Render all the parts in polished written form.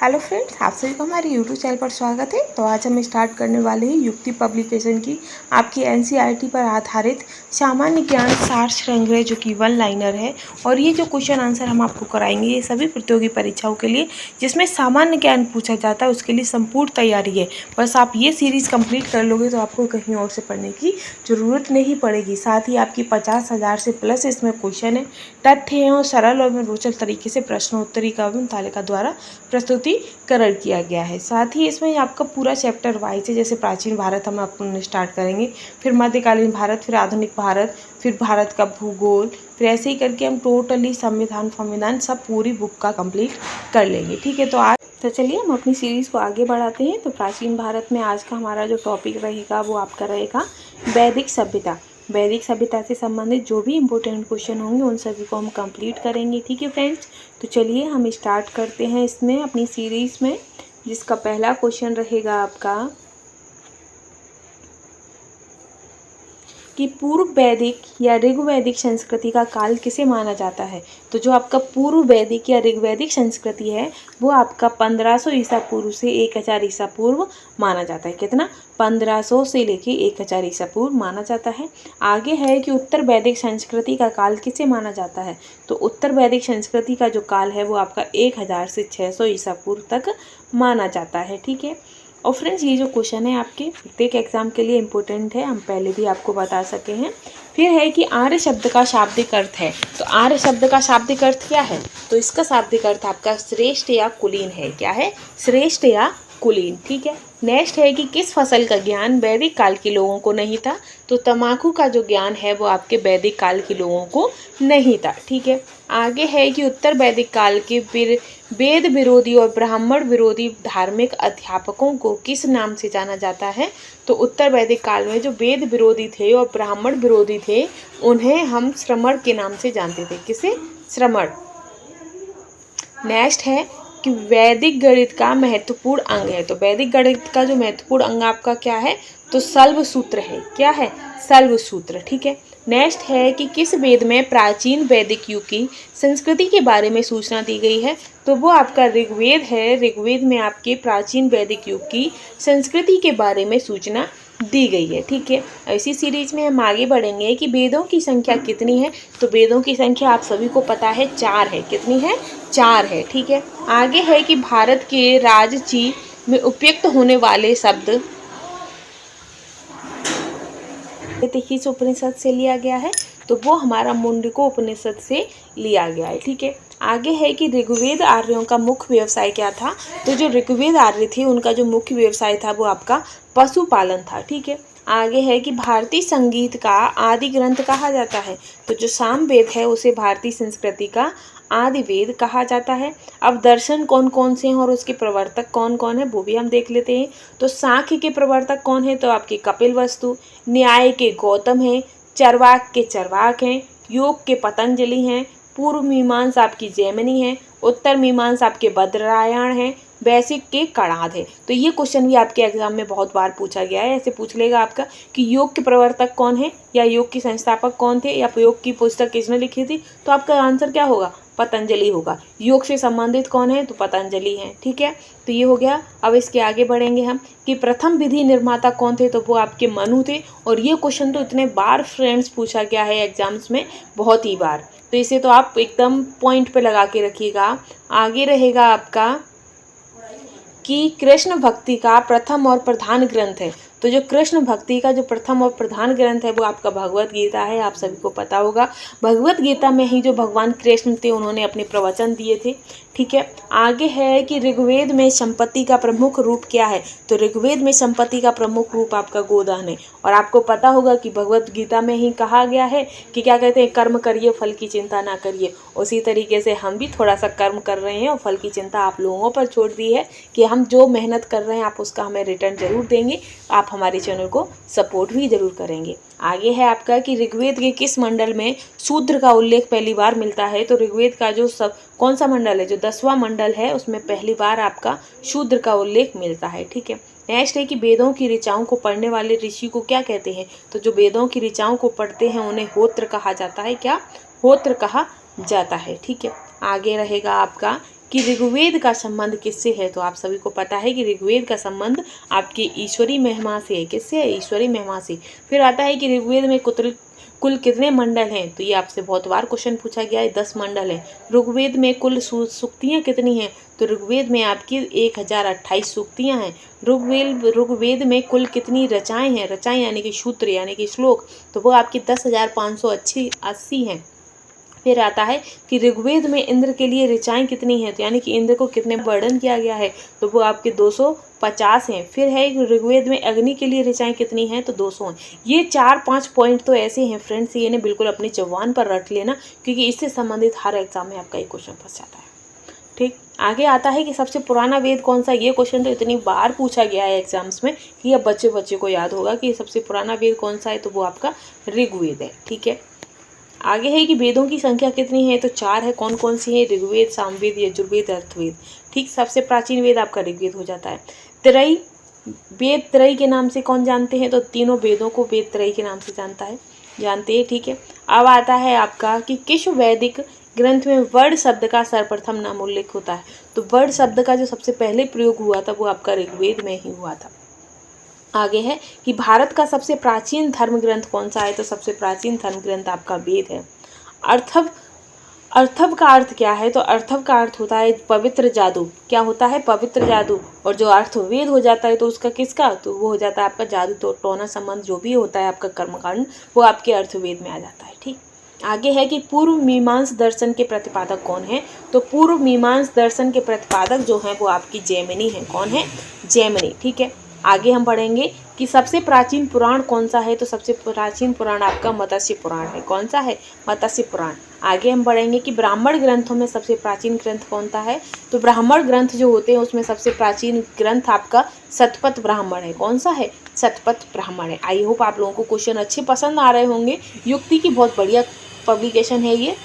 Hello friends, आप सभी को हमारे यूट्यूब चैनल पर स्वागत है। तो आज हम स्टार्ट करने वाले हैं युक्ति पब्लिकेशन की आपकी एनसीईआरटी पर आधारित सामान्य ज्ञान सार श्रृंखला जो कि वन लाइनर है। और ये जो क्वेश्चन आंसर हम आपको कराएंगे ये सभी प्रतियोगी परीक्षाओं के लिए जिसमें सामान्य ज्ञान पूछा जाता है उसके लिए संपूर्ण तैयारी है। बस आप ये सीरीज़ कंप्लीट कर लोगे तो आपको कहीं और से पढ़ने की ज़रूरत नहीं पड़ेगी। साथ ही आपकी 50,000 से प्लस इसमें क्वेश्चन है, तथ्य हैं और सरल और रोचक तरीके से प्रश्नोत्तरी का तालिका द्वारा प्रस्तुतिकरण किया गया है। साथ ही इसमें आपका पूरा चैप्टर वाइज है, जैसे प्राचीन भारत हम आपको स्टार्ट करेंगे, फिर मध्यकालीन भारत, फिर आधुनिक भारत, फिर भारत का भूगोल, फिर ऐसे ही करके हम टोटली संविधान सब पूरी बुक का कंप्लीट कर लेंगे। ठीक है, तो चलिए हम अपनी सीरीज़ को आगे बढ़ाते हैं। तो प्राचीन भारत में आज का हमारा जो टॉपिक रहेगा वो आपका रहेगा वैदिक सभ्यता। वैदिक सभ्यता से संबंधित जो भी इम्पोर्टेंट क्वेश्चन होंगे उन सभी को हम कंप्लीट करेंगे। ठीक है फ्रेंड्स, तो चलिए हम स्टार्ट करते हैं इसमें अपनी सीरीज़ में, जिसका पहला क्वेश्चन रहेगा आपका कि पूर्व वैदिक या ऋग्वैदिक संस्कृति का काल किसे माना जाता है। तो जो आपका पूर्व वैदिक या ऋग्वैदिक संस्कृति है वो आपका 1500 ईसा पूर्व से 1000 ईसा पूर्व माना जाता है। कितना? 1500 से लेके 1000 ईसा पूर्व माना जाता है। आगे है कि उत्तर वैदिक संस्कृति का काल किसे माना जाता है। तो उत्तर वैदिक संस्कृति का जो काल है वो आपका 1000 से 600 ईसा पूर्व तक माना जाता है। ठीक है, और फ्रेंड्स ये जो क्वेश्चन है आपके प्रत्येक एग्जाम के लिए इम्पोर्टेंट है, हम पहले भी आपको बता सके हैं। फिर है कि आर्य शब्द का शाब्दिक अर्थ है। तो आर्य शब्द का शाब्दिक अर्थ क्या है? तो इसका शाब्दिक अर्थ आपका श्रेष्ठ या कुलीन है। क्या है? श्रेष्ठ या कुलीन। ठीक है, नेक्स्ट है कि किस फसल का ज्ञान वैदिक काल के लोगों को नहीं था। तो तंबाकू का जो ज्ञान है वो आपके वैदिक काल के लोगों को नहीं था। ठीक है, आगे है कि उत्तर वैदिक काल के वेद विरोधी और ब्राह्मण विरोधी धार्मिक अध्यापकों को किस नाम से जाना जाता है। तो उत्तर वैदिक काल में जो वेद विरोधी थे और ब्राह्मण विरोधी थे उन्हें हम श्रमण के नाम से जानते थे। किसे? श्रमण। नेक्स्ट है कि वैदिक गणित का महत्वपूर्ण अंग है। तो वैदिक गणित का जो महत्वपूर्ण अंग आपका क्या है? तो शल्व सूत्र है। क्या है? शल्व सूत्र। ठीक है, नेक्स्ट है कि किस वेद में प्राचीन वैदिक युग की संस्कृति के बारे में सूचना दी गई है। तो वो आपका ऋग्वेद है। ऋग्वेद में आपके प्राचीन वैदिक युग की संस्कृति के बारे में सूचना दी गई है। ठीक है, इसी सीरीज में हम आगे बढ़ेंगे कि वेदों की संख्या कितनी है। तो वेदों की संख्या आप सभी को पता है 4 है। कितनी है? 4 है। ठीक है, आगे है कि भारत के राजची में उपयुक्त होने वाले शब्द किस उपनिषद से लिया गया है। तो वो हमारा मुंडको उपनिषद से लिया गया है। ठीक है, आगे है कि ऋग्वेद आर्यों का मुख्य व्यवसाय क्या था। तो जो ऋग्वेद आर्य थे उनका जो मुख्य व्यवसाय था वो आपका पशुपालन था। ठीक है, आगे है कि भारतीय संगीत का आदि ग्रंथ कहा जाता है। तो जो सामवेद है उसे भारतीय संस्कृति का आदि वेद कहा जाता है। अब दर्शन कौन कौन से हैं और उसके प्रवर्तक कौन कौन है वो भी हम देख लेते हैं। तो सांख्य के प्रवर्तक कौन है? तो आपके कपिल वस्तु। न्याय के गौतम हैं। चरवाक के चरवाक हैं। योग के पतंजलि हैं। पूर्व मीमांसा आपकी जैमिनी है। उत्तर मीमांसा आपके बद्ररायण है। वैशिक के कणाद है। तो ये क्वेश्चन भी आपके एग्जाम में बहुत बार पूछा गया है। ऐसे पूछ लेगा आपका कि योग के प्रवर्तक कौन है या योग के संस्थापक कौन थे या योग की पुस्तक किसने लिखी थी। तो आपका आंसर क्या होगा? पतंजलि होगा। योग से संबंधित कौन है? तो पतंजलि है। ठीक है, तो ये हो गया। अब इसके आगे बढ़ेंगे हम कि प्रथम विधि निर्माता कौन थे। तो वो आपके मनु थे। और ये क्वेश्चन तो इतने बार फ्रेंड्स पूछा गया है एग्जाम्स में, बहुत ही बार, तो इसे तो आप एकदम पॉइंट पे लगा के रखिएगा। आगे रहेगा आपका कि कृष्ण भक्ति का प्रथम और प्रधान ग्रंथ है। तो जो कृष्ण भक्ति का जो प्रथम और प्रधान ग्रंथ है वो आपका भगवत गीता है। आप सभी को पता होगा भगवत गीता में ही जो भगवान कृष्ण थे उन्होंने अपने प्रवचन दिए थे। ठीक है, आगे है कि ऋग्वेद में संपत्ति का प्रमुख रूप क्या है। तो ऋग्वेद में संपत्ति का प्रमुख रूप आपका गोदान है। और आपको पता होगा कि भगवत गीता में ही कहा गया है कि क्या कहते हैं, कर्म करिए फल की चिंता ना करिए। उसी तरीके से हम भी थोड़ा सा कर्म कर रहे हैं और फल की चिंता आप लोगों पर छोड़ दी है कि हम जो मेहनत कर रहे हैं आप उसका हमें रिटर्न जरूर देंगे। आप हमारे चैनल को सपोर्ट भी जरूर करेंगे। आगे है आपका कि ऋग्वेद के किस मंडल में शूद्र का उल्लेख पहली बार मिलता है। तो ऋग्वेद का जो कौन सा मंडल है? जो 10वां मंडल है उसमें पहली बार आपका शूद्र का उल्लेख मिलता है। ठीक है, नेक्स्ट है कि वेदों की ऋचाओं को पढ़ने वाले ऋषि को क्या कहते हैं। तो जो वेदों की ऋचाओं को पढ़ते हैं उन्हें होत्र कहा जाता है। क्या? होत्र कहा जाता है। ठीक है, आगे रहेगा आपका कि ऋग्वेद का संबंध किससे है, तो आप सभी को पता है कि ऋग्वेद का संबंध आपके ईश्वरी महिमा से है। किससे है? ईश्वरी महिमा से। फिर आता है कि ऋग्वेद में कुल कितने मंडल हैं, तो ये आपसे बहुत बार क्वेश्चन पूछा गया है, 10 मंडल हैं। ऋग्वेद में कुल सूक्तियाँ कितनी हैं, तो ऋग्वेद में आपकी 1028 सूक्तियाँ हैं। ऋग्वेद में कुल कितनी रचाएँ हैं, रचाएँ यानी कि सूत्र यानी कि श्लोक, तो वो आपकी 10,580 हैं। फिर आता है कि ऋग्वेद में इंद्र के लिए ऋचाएँ कितनी हैं, तो यानी कि इंद्र को कितने वर्णन किया गया है, तो वो आपके 250 हैं। फिर है ऋग्वेद में अग्नि के लिए ऋचाएँ कितनी हैं, तो 200 हैं। ये 4-5 पॉइंट तो ऐसे हैं फ्रेंड्स, ये ने बिल्कुल अपनी जबान पर रट लेना, क्योंकि इससे संबंधित हर एग्जाम में आपका एक क्वेश्चन फंस जाता है। ठीक, आगे आता है कि सबसे पुराना वेद कौन सा। ये क्वेश्चन तो इतनी बार पूछा गया है एग्जाम्स में कि अब बच्चे को याद होगा कि सबसे पुराना वेद कौन सा है, तो वो आपका ऋग्वेद है। ठीक है, आगे है कि वेदों की संख्या कितनी है, तो 4 है। कौन कौन सी है? ऋग्वेद, सामवेद, यजुर्वेद, अर्थवेद। ठीक, सबसे प्राचीन वेद आपका ऋग्वेद हो जाता है। त्रयी वेद त्रयी के नाम से कौन जानते हैं, तो तीनों वेदों को वेद त्रयी के नाम से जानते हैं। ठीक है, अब आता है आपका कि किस वैदिक ग्रंथ में वर्ड शब्द का सर्वप्रथम नाम उल्लेख होता है, तो वर्ड शब्द का जो सबसे पहले प्रयोग हुआ था वो आपका ऋग्वेद में ही हुआ था। आगे है कि भारत का सबसे प्राचीन धर्म ग्रंथ कौन सा है, तो सबसे प्राचीन धर्म ग्रंथ आपका वेद है। अर्थव का अर्थ क्या है, तो अर्थव का अर्थ होता है पवित्र जादू। क्या होता है? पवित्र जादू। और जो अर्थ वेद हो जाता है तो उसका किसका, तो वो हो जाता है आपका जादू तो टोना संबंध जो भी होता है आपका कर्मकांड, वो आपके अर्थवेद में आ जाता है। ठीक, आगे है कि पूर्व मीमांस दर्शन के प्रतिपादक कौन है, तो पूर्व मीमांस दर्शन के प्रतिपादक जो हैं वो आपकी जैमिनी है। कौन है? जैमिनी। ठीक है, आगे हम पढ़ेंगे कि सबसे प्राचीन पुराण कौन सा है, तो सबसे प्राचीन पुराण आपका मत्स्य पुराण है। कौन सा है? मत्स्य पुराण। आगे हम पढ़ेंगे कि ब्राह्मण ग्रंथों में सबसे प्राचीन ग्रंथ कौन सा है, तो ब्राह्मण ग्रंथ जो होते हैं उसमें सबसे प्राचीन ग्रंथ आपका शतपथ ब्राह्मण है। कौन सा है? शतपथ ब्राह्मण है। आई होप आप लोगों को क्वेश्चन अच्छे पसंद आ रहे होंगे। युक्ति की बहुत बढ़िया पब्लिकेशन है ये।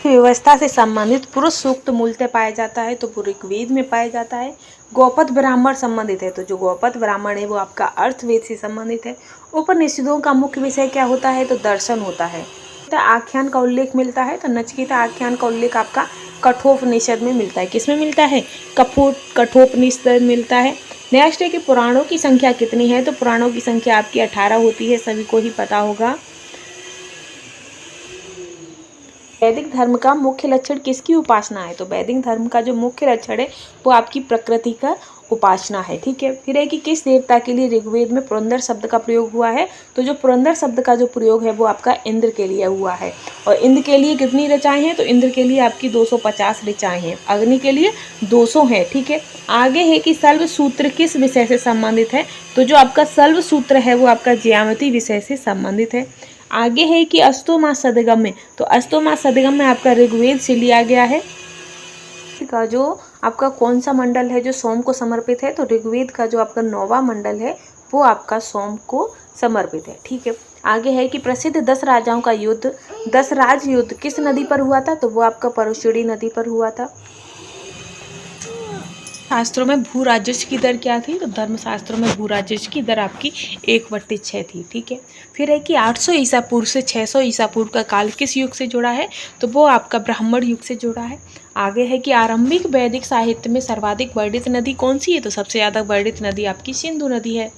व्यवस्था से संबंधित पुरुष सूक्त मूलतः पाया जाता है, तो वो ऋग्वेद में पाया जाता है। गौपथ ब्राह्मण संबंधित है, तो जो गौपथ ब्राह्मण है वो आपका अर्थवेद से संबंधित है। उपनिषदों का मुख्य विषय क्या होता है, तो दर्शन होता है। आख्यान का उल्लेख मिलता है, तो नचिकेता आख्यान का उल्लेख आपका कठोपनिषद में मिलता है। किसमें मिलता है? कठोपनिषद मिलता है। नेक्स्ट है कि पुराणों की संख्या कितनी है, तो पुराणों की संख्या आपकी 18 होती है, सभी को ही पता होगा। वैदिक धर्म का मुख्य लक्षण किसकी उपासना है, तो वैदिक धर्म का जो मुख्य लक्षण है वो आपकी प्रकृति का उपासना है। ठीक है, फिर है कि किस देवता के लिए ऋग्वेद में पुरंदर शब्द का प्रयोग हुआ है, तो जो पुरंदर शब्द का जो प्रयोग है वो आपका इंद्र के लिए हुआ है। और इंद्र के लिए कितनी ऋचाएँ हैं, तो इंद्र के लिए आपकी 250 ऋचाएँ हैं, अग्नि के लिए 200 हैं। ठीक है, आगे है कि शल्व सूत्र किस विषय से संबंधित है, तो जो आपका शल्व सूत्र है वो आपका ज्यामिति विषय से संबंधित है। आगे है कि अस्तोमा सदगम्य, तो अस्तोमा सदगम्य आपका ऋग्वेद से लिया गया है। का जो आपका कौन सा मंडल है जो सोम को समर्पित है, तो ऋग्वेद का जो आपका 9वां मंडल है वो आपका सोम को समर्पित है। ठीक है, आगे है कि प्रसिद्ध 10 राजाओं का युद्ध, 10 राज युद्ध किस नदी पर हुआ था, तो वो आपका परुशुड़ी नदी पर हुआ था। शास्त्रों में भू राजस्व की दर क्या थी, तो धर्मशास्त्रों में भू राजस्व की दर आपकी 1/6 थी। ठीक है, फिर है कि 800 ईसा पूर्व से 600 ईसा पूर्व का काल किस युग से जुड़ा है, तो वो आपका ब्राह्मण युग से जुड़ा है। आगे है कि आरंभिक वैदिक साहित्य में सर्वाधिक वर्णित नदी कौन सी है, तो सबसे ज़्यादा वर्णित नदी आपकी सिंधु नदी है।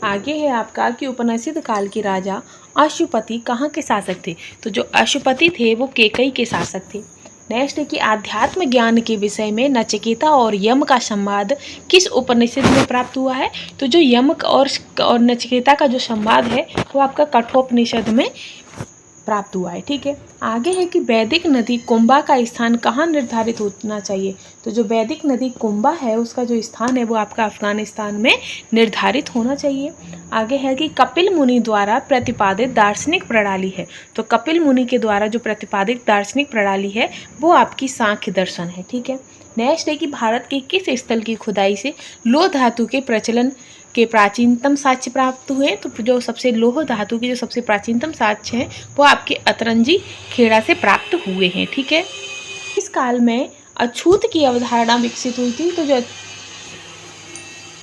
आगे है आपका कि उपनिषद काल के राजा अशुपति कहाँ के शासक थे, तो जो अशुपति थे वो केकई के शासक थे। नेक्स्ट है कि आध्यात्म ज्ञान के विषय में नचिकेता और यम का संवाद किस उपनिषद में प्राप्त हुआ है, तो जो यम और नचिकेता का जो संवाद है वो आपका कठोपनिषद में प्राप्त हुआ है। ठीक है, आगे है कि वैदिक नदी कुंभा का स्थान कहाँ निर्धारित होना चाहिए, तो जो वैदिक नदी कुंभा है उसका जो स्थान है वो आपका अफगानिस्तान में निर्धारित होना चाहिए। आगे है कि कपिल मुनि द्वारा प्रतिपादित दार्शनिक प्रणाली है, तो कपिल मुनि के द्वारा जो प्रतिपादित दार्शनिक प्रणाली है वो आपकी सांख्य दर्शन है। ठीक है, नेक्स्ट है कि भारत के किस स्थल की खुदाई से लौह धातु के प्रचलन के प्राचीनतम साक्ष्य प्राप्त हुए, तो जो सबसे लौह धातु के जो सबसे प्राचीनतम साक्ष्य हैं वो आपके अतरंजी खेड़ा से प्राप्त हुए हैं। ठीक है, इस काल में अछूत की अवधारणा विकसित हुई थी, तो जो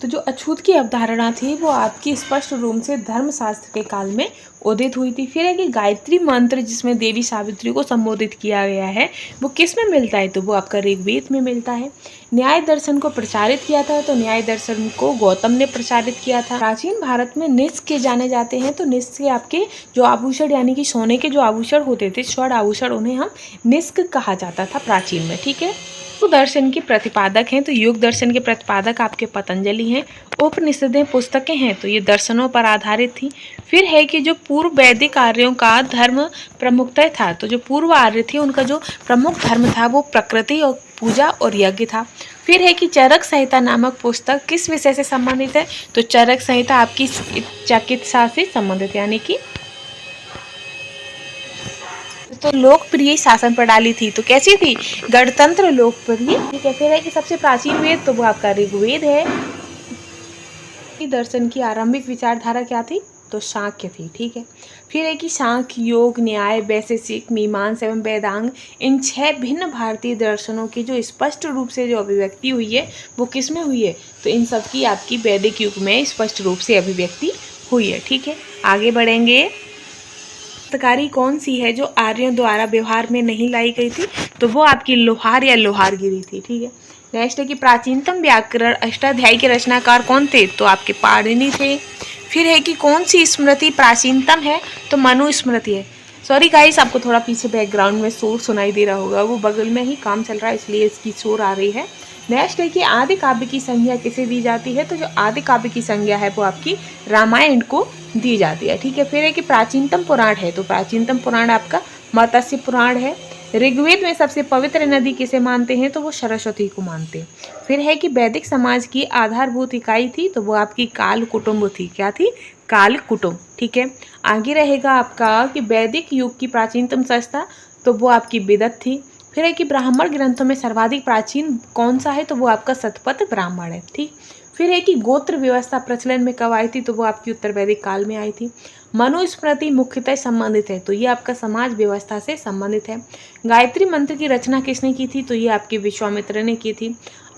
तो जो अछूत की अवधारणा थी वो आपकी स्पष्ट रूप से धर्मशास्त्र के काल में उदित हुई थी। फिर है कि गायत्री मंत्र जिसमें देवी सावित्री को संबोधित किया गया है वो किस में मिलता है, तो वो आपका ऋग्वेद में मिलता है। न्याय दर्शन को प्रचारित किया था, तो न्याय दर्शन को गौतम ने प्रचारित किया था। प्राचीन भारत में निष्क के जाने जाते हैं, तो निष्क के आपके जो आभूषण यानी कि सोने के जो आभूषण होते थे, स्वर्ण आभूषण, उन्हें हम निष्क कहा जाता था प्राचीन में। ठीक है, योग दर्शन के प्रतिपादक हैं, तो योग दर्शन के प्रतिपादक आपके पतंजलि हैं। उपनिषदें पुस्तकें हैं, तो ये दर्शनों पर आधारित थी। फिर है कि जो पूर्व वैदिक आर्यों का धर्म प्रमुखतः था, तो जो पूर्व आर्य थे उनका जो प्रमुख धर्म था वो प्रकृति और पूजा और यज्ञ था। फिर है कि चरक संहिता नामक पुस्तक किस विषय से संबंधित है, तो चरक संहिता आपकी चिकित्सा से संबंधित, यानी कि तो लोकप्रिय शासन प्रणाली थी। तो कैसी थी, गणतंत्र लोकप्रिय। ठीक है, फिर है कि सबसे प्राचीन वेद, तो वो आपका ऋग्वेद है। दर्शन की आरंभिक विचारधारा क्या थी, तो सांख्य थी। ठीक है, फिर है कि सांख्य, योग, न्याय, वैशेषिक, मीमांसा एवं वेदांग, इन 6 भिन्न भारतीय दर्शनों की जो स्पष्ट रूप से जो अभिव्यक्ति हुई है वो किस में हुई है, तो इन सब की आपकी वैदिक युग में स्पष्ट रूप से अभिव्यक्ति हुई है। ठीक है, आगे बढ़ेंगे। दस्तकारी कौन सी है जो आर्यों द्वारा व्यवहार में नहीं लाई गई थी, तो वो आपकी लोहार या लोहारगिरी थी। ठीक है, नेक्स्ट है कि प्राचीनतम व्याकरण अष्टाध्यायी के रचनाकार कौन थे, तो आपके पाणिनि थे। फिर है कि कौन सी स्मृति प्राचीनतम है, तो मनुस्मृति है। सॉरी गाइस, आपको थोड़ा पीछे बैकग्राउंड में शोर सुनाई दे रहा होगा, वो बगल में ही काम चल रहा है इसलिए इसकी शोर आ रही है। नेक्स्ट है कि आदि काव्य की संज्ञा किसे दी जाती है, तो जो आदि काव्य की संज्ञा है वो आपकी रामायण को दी जाती है। ठीक है, फिर है कि प्राचीनतम पुराण है, तो प्राचीनतम पुराण आपका मत्स्य पुराण है। ऋग्वेद में सबसे पवित्र नदी किसे मानते हैं, तो वो सरस्वती को मानते हैं। फिर है कि वैदिक समाज की आधारभूत इकाई थी, तो वो आपकी काल कुटुंब थी। क्या थी, काल कुटुंब। ठीक है, आगे रहेगा आपका कि वैदिक युग की प्राचीनतम संस्था, तो वो आपकी वेदत थी। फिर है कि ब्राह्मण ग्रंथों में सर्वाधिक प्राचीन कौन सा है, तो वो आपका शतपथ ब्राह्मण है। ठीक, फिर है कि गोत्र व्यवस्था प्रचलन में कब आई थी, तो वो आपकी उत्तर वैदिक काल में आई थी। मनुस्मृति मुख्यतः संबंधित है, तो ये आपका समाज व्यवस्था से संबंधित है। गायत्री मंत्र की रचना किसने की थी, तो ये आपके विश्वामित्र ने की थी।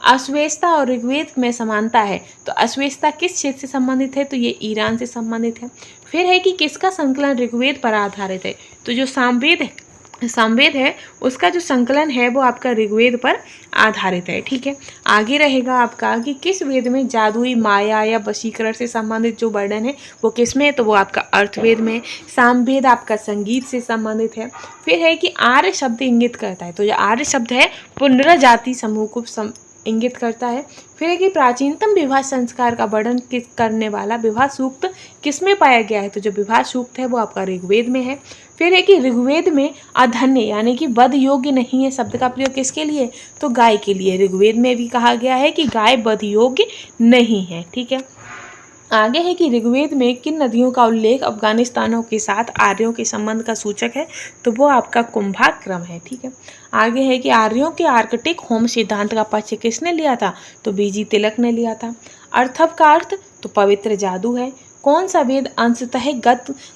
अश्वेस्ता और ऋग्वेद में समानता है, तो अश्वेस्ता किस क्षेत्र से संबंधित है, तो ये ईरान से संबंधित है। फिर है कि किसका संकलन ऋग्वेद पर आधारित है, तो जो सामवेद है उसका जो संकलन है वो आपका ऋग्वेद पर आधारित है। ठीक है, आगे रहेगा आपका कि किस वेद में जादुई, माया या वशीकरण से संबंधित जो वर्णन है वो किस में है, तो वो आपका अर्थवेद में। सामवेद आपका संगीत से संबंधित है। फिर है कि आर्य शब्द इंगित करता है, तो जो आर्य शब्द है पुनर्जाति समूह को इंगित करता है। फिर है कि प्राचीनतम विवाह संस्कार का वर्णन करने वाला विवाह सूक्त किसमें पाया गया है, तो जो विवाह सूक्त है वो आपका ऋग्वेद में है। फिर है कि ऋग्वेद में अधन्य यानी कि वध योग्य नहीं है शब्द का प्रयोग किसके लिए, तो गाय के लिए। ऋग्वेद में भी कहा गया है कि गाय वध योग्य नहीं है। ठीक है, आगे है कि ऋग्वेद में किन नदियों का उल्लेख अफगानिस्तानों के साथ आर्यों के संबंध का सूचक है, तो वो आपका कुंभाक्रम है। ठीक है, आगे है कि आर्यों के आर्कटिक होम सिद्धांत का पक्ष किसने लिया था, तो बीजी तिलक ने लिया था। अर्थव का अर्थ, तो पवित्र जादू है। कौन सा वेद अंशतः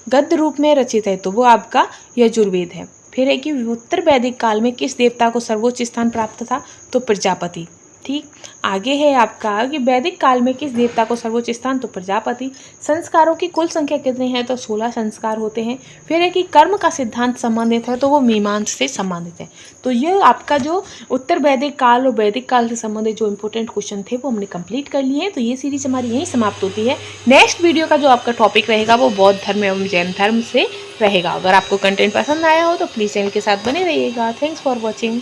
गद्य रूप में रचित है, तो वो आपका यजुर्वेद है। फिर है कि उत्तर वैदिक काल में किस देवता को सर्वोच्च स्थान प्राप्त था, तो प्रजापति। ठीक, आगे है आपका कि वैदिक काल में किस देवता को सर्वोच्च स्थान, तो प्रजापति। संस्कारों की कुल संख्या कितनी है, तो 16 संस्कार होते हैं। फिर है कि कर्म का सिद्धांत संबंधित है, तो वो मीमांसा से संबंधित है। तो ये आपका जो उत्तर वैदिक काल और वैदिक काल से संबंधित जो इंपॉर्टेंट क्वेश्चन थे वो हमने कंप्लीट कर लिए हैं। तो ये सीरीज हमारी यहीं समाप्त होती है। नेक्स्ट वीडियो का जो आपका टॉपिक रहेगा वो बौद्ध धर्म एवं जैन धर्म से रहेगा। अगर आपको कंटेंट पसंद आया हो तो प्लीज़ चैनल के साथ बने रहिएगा। Thanks for watching.